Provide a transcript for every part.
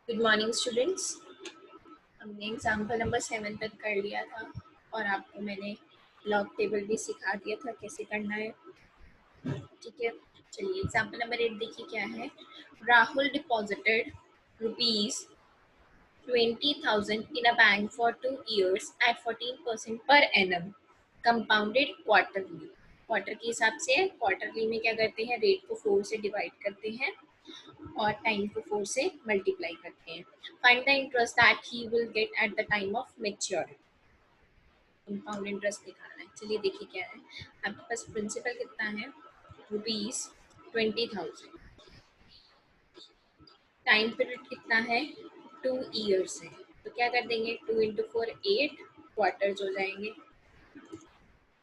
Good morning students. हमने example number 7 तक कर लिया था और आपको मैंने लॉग टेबल भी सिखा दिया था कैसे करना है। ठीक है, चलिए एग्जाम्पल नंबर 8 देखिए क्या है। Rahul deposited ₹20,000 in a bank for 2 years at 14% per annum compounded quarterly। Quarter के हिसाब से क्वार्टरली में क्या करते हैं, रेट को 4 से डिवाइड करते हैं और टाइम को 4 से मल्टीप्लाई करते हैं। Find the interest that he will get at the time of maturity. Compound interest निकालना है। चलिए देखिए क्या है। आपके पास प्रिंसिपल कितना है, ₹20,000। टाइम पीरियड कितना है, 2 ईयर्स है। तो क्या कर देंगे, 2 इंटू 4 8 क्वार्टर्स हो जाएंगे।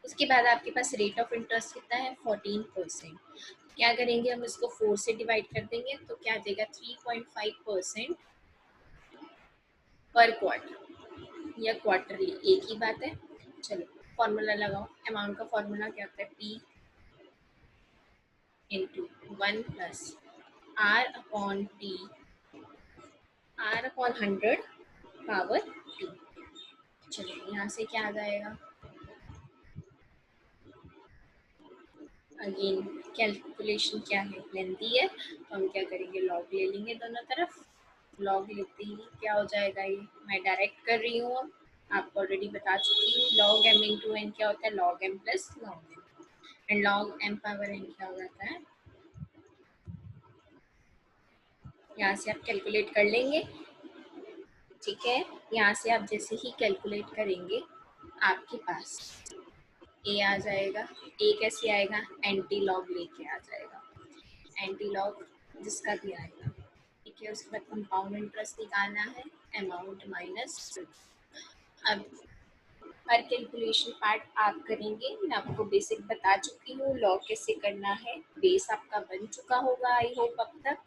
उसके बाद आपके पास रेट ऑफ इंटरेस्ट कितना है, 14%। क्या करेंगे, हम इसको 4 से डिवाइड कर देंगे तो क्या आ जाएगा, 3.5% पर क्वार्टर या क्वार्टरली, एक ही बात है। चलो फॉर्मूला लगाओ। अमाउंट का फॉर्मूला क्या होता है, P into 1 plus r upon t, r upon 100 power t. चलिए यहाँ से क्या आ जाएगा, अगेन कैलकुलेशन क्या है, लेंथी है तो हम क्या करेंगे, लॉग ले लेंगे दोनों तरफ। लॉग लेते ही क्या हो जाएगा, ये मैं डायरेक्ट कर रही हूँ, आपको ऑलरेडी बता चुकी हूँ। लॉग एम इंटू एन क्या होता है, log m plus log n, and log m power n क्या हो जाता है। यहाँ से आप कैलकुलेट कर लेंगे। ठीक है, यहाँ से आप जैसे ही कैलकुलेट करेंगे आपके पास ए आ जाएगा। ए कैसे आएगा, एंटी लॉग लेके आ जाएगा, एंटी लॉग जिसका भी आएगा। ठीक है, उसके बाद कंपाउंड इंटरेस्ट निकालना है, अमाउंट माइनस। अब हर कैलकुलेशन पार्ट आप करेंगे, मैं आपको बेसिक बता चुकी हूँ, लॉग कैसे करना है, बेस आपका बन चुका होगा आई होप अब तक।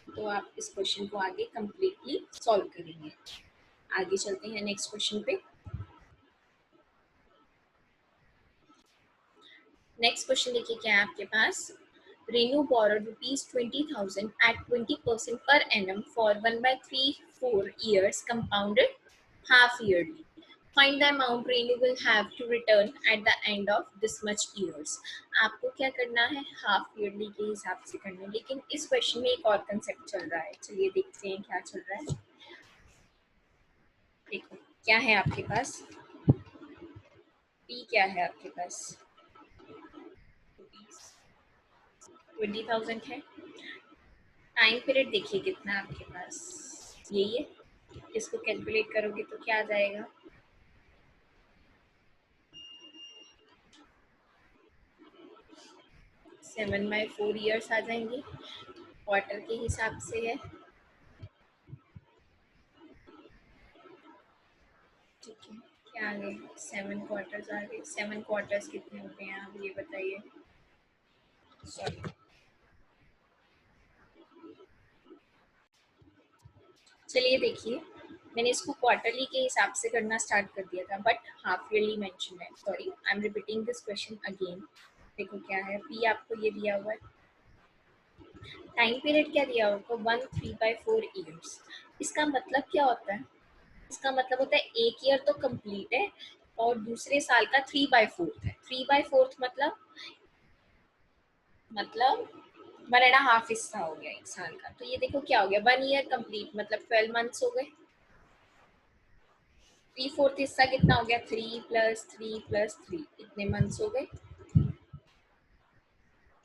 तो आप इस क्वेश्चन को आगे कंप्लीटली सॉल्व करेंगे। आगे चलते हैं नेक्स्ट क्वेश्चन पे। नेक्स्ट क्वेश्चन देखिए क्या है आपके पास। Renu borrowed ₹20,000 at 20% per annum for 1/3 years compounded half yearly. Find the amount Renu will have to return at the end of this much years. आपको क्या करना है, हाफ ईयरली के हिसाब से करना है, लेकिन इस क्वेश्चन में एक और कंसेप्ट चल रहा है। चलिए देखते हैं क्या चल रहा है। देखो क्या है आपके पास, पी क्या है आपके पास, 20,000 है। टाइम पीरियड देखिए कितना है आपके पास, यही है। इसको कैलकुलेट करोगे तो क्या आ जाएगा, 7/4 ईयर्स आ जाएंगे। क्वार्टर के हिसाब से है। ठीक है, क्या आ गए, 7 क्वार्टर्स आ गए। 7 क्वार्टर्स कितने होते हैं आप ये बताइए, सॉरी। चलिए देखिए, मैंने इसको क्वार्टरली के हिसाब से करना स्टार्ट कर दिया था, बट हाफ ईयरली मेंशन है। Sorry, I am repeating this question again. देखो क्या है, पी आपको ये दिया हुआ है, टाइम पीरियड क्या दिया हुआ है, 1/3/4 ईयर्स। इसका मतलब क्या होता है, इसका मतलब होता है एक ईयर तो कंप्लीट है और दूसरे साल का 3/4 है। 3/4 मतलब 1.5 हिस्सा हो गया एक साल का। तो ये देखो क्या हो गया, 1 ईयर कंप्लीट मतलब 12 मंथ्स हो गए। 3/4 हिस्सा कितना हो गया, 3 + 3 + 3, इतने मंथ्स हो गए।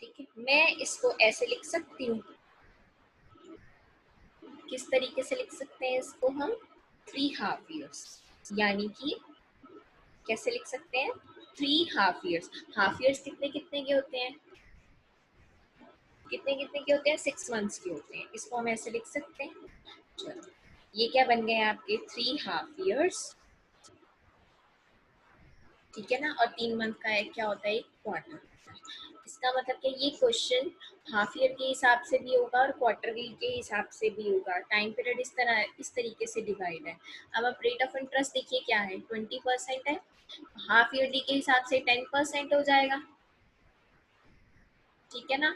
ठीक है, मैं इसको ऐसे लिख सकती हूँ, किस तरीके से लिख सकते हैं इसको हम, 3 हाफ ईयर्स, यानी कि कैसे लिख सकते हैं, 3 हाफ ईयर्स। हाफ ईयर्स कितने कितने के होते हैं, कितने कितने के होते हैं, 6 मंथ्स के होते हैं। इसको हम ऐसे लिख सकते हैं। चलो ये क्या बन गए आपके, 3 हाफ ईयर्स। ठीक है ना, और 3 मंथ का एक क्या होता है, एक क्वार्टर। इसका मतलब कि ये क्वेश्चन हाफ ईयर के हिसाब से भी होगा और क्वार्टर के हिसाब से भी होगा। टाइम पीरियड इस तरीके से डिवाइड है। अब आप रेट ऑफ इंटरेस्ट देखिए क्या है, 20% है। हाफ ईयरली के हिसाब से 10% हो जाएगा। ठीक है ना,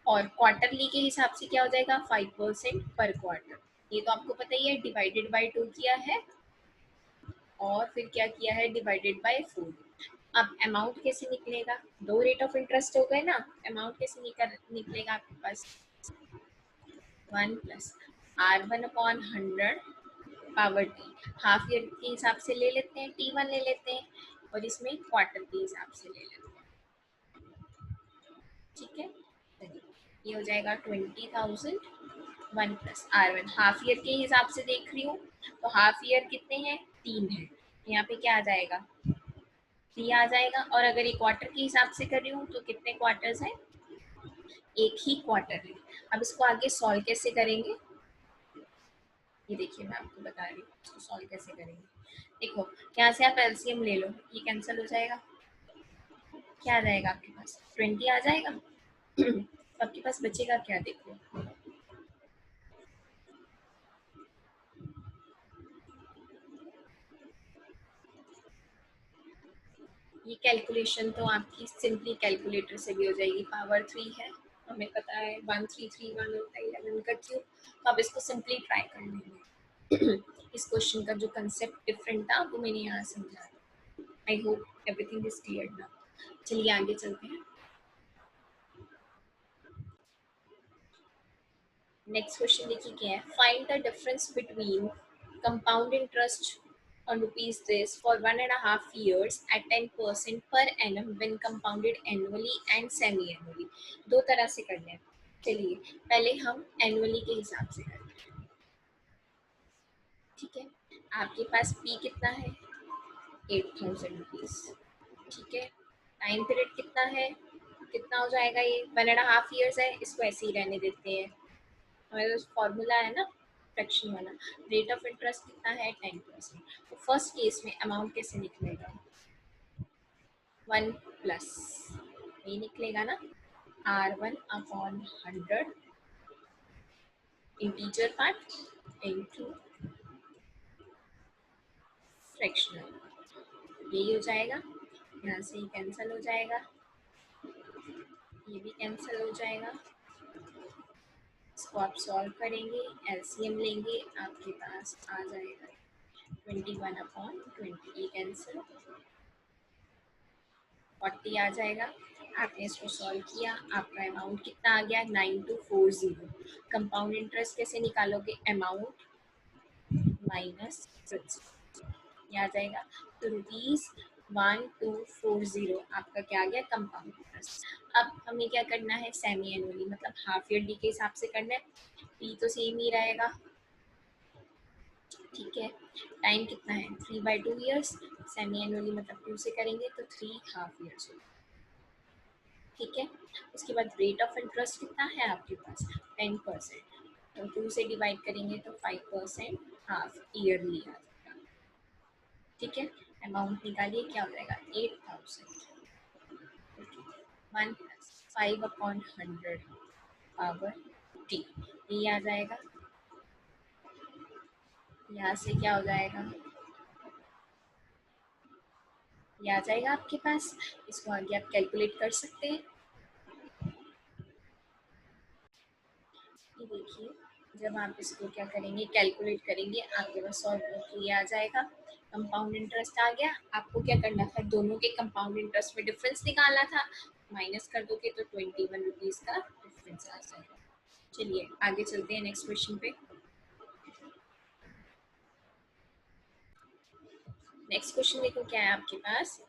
और क्वार्टरली के हिसाब से क्या हो जाएगा, 5% पर क्वार्टर। ये तो आपको पता ही है, डिवाइडेड बाय 2 किया है और फिर क्या किया है, डिवाइडेड बाय 4। अब अमाउंट कैसे निकलेगा, दो रेट ऑफ इंटरेस्ट हो गए ना, अमाउंट कैसे निकलेगा आपके पास, 1 plus R1 upon 100 power T, half year के हिसाब से ले लेते हैं, T1 ले लेते हैं, और इसमें क्वार्टर के हिसाब से ले लेते हैं। ठीक है, चलिए ये हो जाएगा 20,000, 1 प्लस R1 हाफ ईयर के हिसाब से देख रही हूँ, तो हाफ ईयर कितने हैं, 3 है, यहाँ पे क्या आ जाएगा, 3 आ जाएगा। और अगर ये क्वार्टर के हिसाब से कर रही हूँ तो कितने क्वार्टर्स हैं, एक ही क्वार्टर है। अब इसको आगे सॉल्व कैसे करेंगे, ये देखिए मैं आपको बता रही हूँ इसको सॉल्व कैसे करेंगे। देखो यहाँ से आप एलसीएम ले लो, ये कैंसिल हो जाएगा, क्या आ जाएगा आपके पास, 20 आ जाएगा। तो आपके पास बचेगा क्या, देखो ये कैलकुलेशन तो आपकी सिंपली कैलकुलेटर से भी हो जाएगी, पावर 3 है, हमें पता है 1331 होता है 11 का क्यूब, तो आप इसको सिंपली ट्राई कर लेंगे। इस क्वेश्चन का जो कंसेप्ट डिफरेंट था वो मैंने यहाँ समझा। I hope everything is clear now. चलिए आगे चलते हैं। नेक्स्ट क्वेश्चन देखिए क्या है, find the difference between compound interest on rupees this for 1.5 years at 10% per annum when compounded annually and semi annually। दो तरह से करने हैं, चलिए पहले हम एनुअली के हिसाब से करते हैं। ठीक है, आपके पास पी कितना है, 8,000 रुपीज। ठीक है, टाइम पीरियड कितना है, कितना हो जाएगा, ये 1.5 years है, इसको ऐसे ही रहने देते हैं, हमारे पास फॉर्मूला है ना फ्रैक्शन वाला। रेट ऑफ इंटरेस्ट कितना है, 10%। तो फर्स्ट केस में अमाउंट कैसे निकलेगा, 1 प्लस ये निकलेगा ना, R1 upon 100 integer part into fractional, यही हो जाएगा, यहाँ से ये कैंसिल हो जाएगा, ये भी कैंसिल हो जाएगा। इसको आप सॉल्व करेंगे, एलसीएम लेंगे, आपके पास आ जाएगा 21 अपॉन 20, ये कैंसिल, 40 आ जाएगा। आपने इसको सॉल्व किया, आपका अमाउंट कितना आ गया, 9240। कंपाउंड इंटरेस्ट कैसे निकालोगे, अमाउंट माइनस ये आ जाएगा, तो ₹1240 आपका क्या आ गया, कंपाउंड इंटरेस्ट। अब हमें क्या करना है, सेमी एनुअली मतलब हाफ ईयरली के हिसाब से करना है, पी तो सेम ही रहेगा। ठीक है, टाइम कितना है, 3/2 ईयर्स, सेमी एनुअली मतलब 2 से करेंगे तो 3 हाफ ईयर्स होगा। ठीक है, उसके बाद रेट ऑफ इंटरेस्ट कितना है आपके पास, 10%, तो 2 से डिवाइड करेंगे तो 5% हाफ ईयरली आ जाएगा। ठीक है, अमाउंट निकालिए, क्या हो जाएगा, 8,000। 1 प्लस 5/100 पावर टी, ये आ जाएगा, यहाँ से क्या हो जाएगा, ये आ जाएगा आपके पास, इसको आगे आप कैलकुलेट कर सकते हैं। ये देखिए, जब आप इसको क्या करेंगे, कैलकुलेट करेंगे, आपके पास सॉल्व ये आ जाएगा, कंपाउंड इंटरेस्ट आ गया। आपको क्या करना था, दोनों के कंपाउंड इंटरेस्ट में डिफरेंस निकालना था, माइनस कर दोगे तो 21 रुपीज़ का डिफरेंस आ जाएगा। चलिए आगे चलते हैं नेक्स्ट क्वेश्चन पे। नेक्स्ट क्वेश्चन देखो क्या है आपके पास,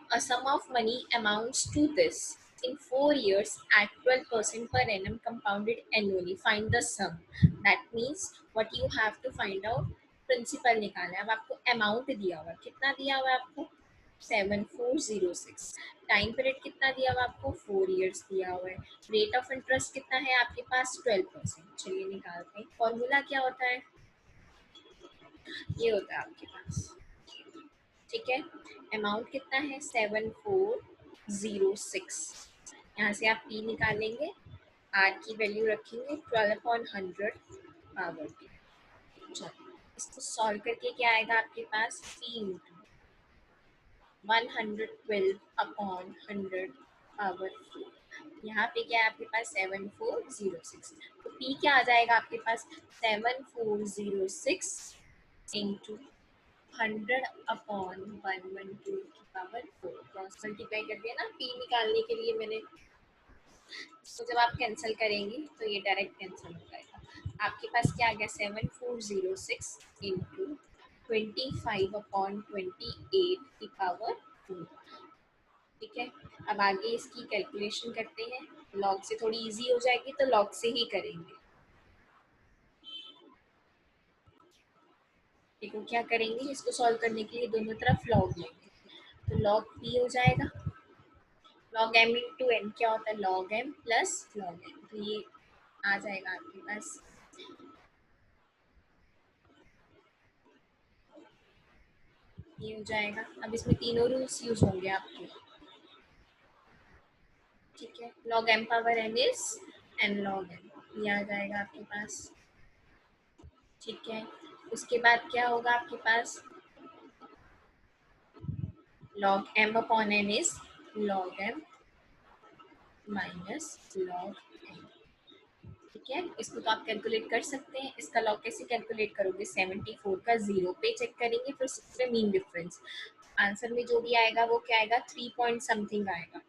a sum of money amounts to this in 4 years at 12% per annum compounded annually. Find the sum. That means what you have to find out, principal निकालना है। अब आपको अमाउंट दिया हुआ है, कितना दिया हुआ है आपको, 7406। टाइम पीरियड कितना दिया हुआ है आपको, 4 ईयर्स दिया हुआ है। रेट ऑफ इंटरेस्ट कितना है आपके पास, 12%। चलिए निकालते हैं, फॉर्मूला क्या होता है, ये होता है आपके पास। ठीक है, अमाउंट कितना है, 7406। यहाँ से आप पी निकालेंगे, आर की वैल्यू रखेंगे 12/100 पावर की। चलो इसको सॉल्व करके क्या आएगा आपके पास, पी इंटू 112/100 पावर 4। यहाँ पे क्या है आपके पास 7406, तो P क्या आ जाएगा आपके पास 7406 इंटू 100/112 क्रॉस मल्टीप्लाई कर दिया ना P निकालने के लिए मैंने। तो जब आप कैंसिल करेंगे तो ये डायरेक्ट कैंसिल हो जाएगा। आपके पास क्या आ गया 7406 इंटू 25/28 ठीक है। अब आगे इसकी कैलकुलेशन करते हैं। लॉग से थोड़ी इजी हो जाएगी तो लॉग से ही करेंगे। देखो क्या करेंगे, इसको सॉल्व करने के लिए दोनों तरफ लॉग लेंगे, तो लॉग पी हो जाएगा। लॉग एम इंटू एन क्या होता है, log m plus log n, तो ये आ जाएगा आपके पास। ये हो जाएगा। अब इसमें तीनों रूल्स यूज होंगे आपके, ठीक है। Log m power n is n log n, ये आ जाएगा आपके पास, ठीक है। उसके बाद क्या होगा आपके पास, log m upon n is log m minus log n, ठीक है। इसको तो आप कैलकुलेट कर सकते हैं। इसका लॉग कैसे कैलकुलेट करोगे, 74 का 0 पे चेक करेंगे, फिर 6 पे मीन डिफरेंस। आंसर में जो भी आएगा वो क्या आएगा, 3 पॉइंट समथिंग आएगा।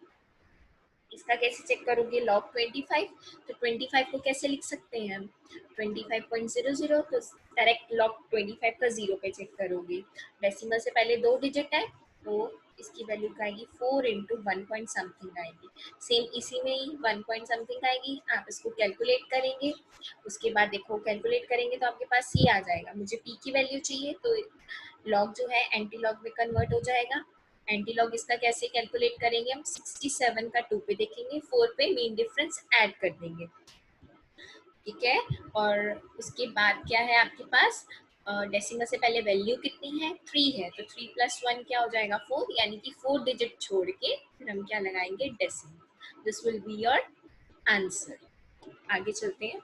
इसका कैसे चेक करोगे, log 25, तो 25 को कैसे लिख सकते हैं हम, 25.00, तो डायरेक्ट log 25 का 0 पे चेक करोगे। डेसिमल से पहले 2 डिजिट है तो इसकी वैल्यू क्या आएगी, 4 इंटू 1 पॉइंट समथिंग आएगी। सेम इसी में ही 1 पॉइंट समथिंग आएगी। आप इसको कैलकुलेट करेंगे, उसके बाद देखो कैलकुलेट करेंगे तो आपके पास ये आ जाएगा। मुझे पी की वैल्यू चाहिए, तो लॉग जो है एंटी लॉग में कन्वर्ट हो जाएगा। एंटी लॉग इसका कैसे कैलकुलेट करेंगे, हम 67 का 2 पे देखेंगे, 4 पे मीन डिफरेंस ऐड कर देंगे, ठीक है। और उसके बाद क्या है आपके पास, डेसिमल से पहले वैल्यू कितनी है, 3 है, तो 3 प्लस 1 क्या हो जाएगा, 4, यानी कि 4 डिजिट छोड़ के फिर हम क्या लगाएंगे, decimal. This will be your answer. आगे चलते हैं।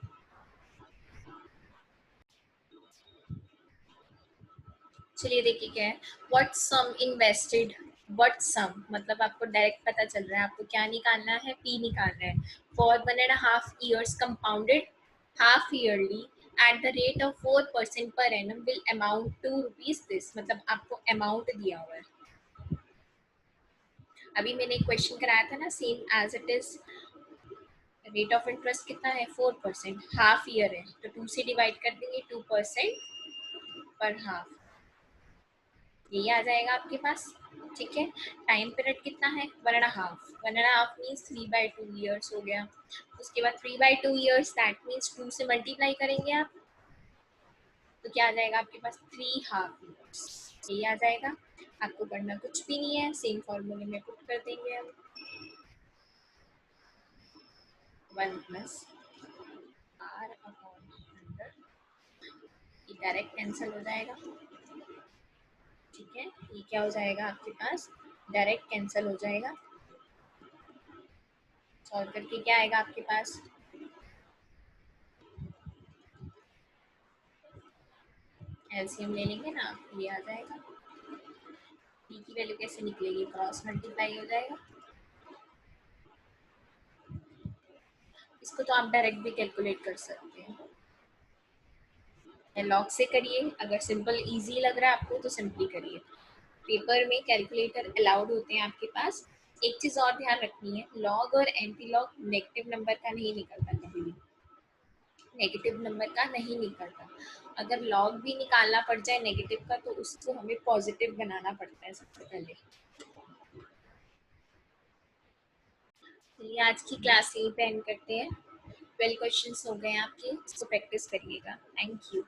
चलिए देखिए क्या है, व्हाट सम इन्वेस्टेड, व्हाट सम मतलब आपको डायरेक्ट पता चल रहा है, आपको क्या निकालना है, पी निकालना है। For 1.5 years compounded half yearly at the rate of 4% per annum will amount to rupees this, मतलब आपको अमाउंट दिया हुआ है। अभी मैंने एक क्वेश्चन कराया था ना, same as it is. Rate of interest कितना है, 4%, हाफ ईयर है तो 2 से डिवाइड कर देंगे, 2% पर हाफ, यही आ जाएगा आपके पास, ठीक है। टाइम पीरियड कितना है, 1.5, 1.5 मीन्स 3/2 years हो गया। उसके बाद 3/2 years, दैट मीन्स 2 से मल्टीप्लाई करेंगे आप, तो क्या आ जाएगा आपके पास, 3 हाफ ईयर्स, यही आ जाएगा। आपको करना कुछ भी नहीं है, सेम फॉर्मूले में पुट कर देंगे हम, 1 प्लस आर अपॉन 100, ये डायरेक्ट कैंसिल हो जाएगा, ठीक है। ये क्या हो जाएगा आपके पास, डायरेक्ट कैंसिल हो जाएगा। सॉल्व करके क्या आएगा आपके पास, एलसीएम ले लेंगे ना, ये आ जाएगा। पी की वैल्यू कैसे निकलेगी, क्रॉस मल्टीप्लाई हो जाएगा। इसको तो आप डायरेक्ट भी कैलकुलेट कर सकते हैं, लॉग से करिए। अगर सिंपल इजी लग रहा है आपको तो सिंपली करिए। पेपर में कैलकुलेटर अलाउड होते हैं आपके पास। एक चीज और ध्यान रखनी है, लॉग और एंटी लॉग नेगेटिव नंबर का नहीं निकलता, कभी भी नेगेटिव नंबर का नहीं निकलता। अगर लॉग भी निकालना पड़ जाए नेगेटिव का तो उसको हमें पॉजिटिव बनाना पड़ता है सबसे पहले। चलिए आज की क्लास यहीं पे एंड करते हैं। 12 क्वेश्चंस हो गए आपके, इसको प्रैक्टिस करिएगा। Thank you.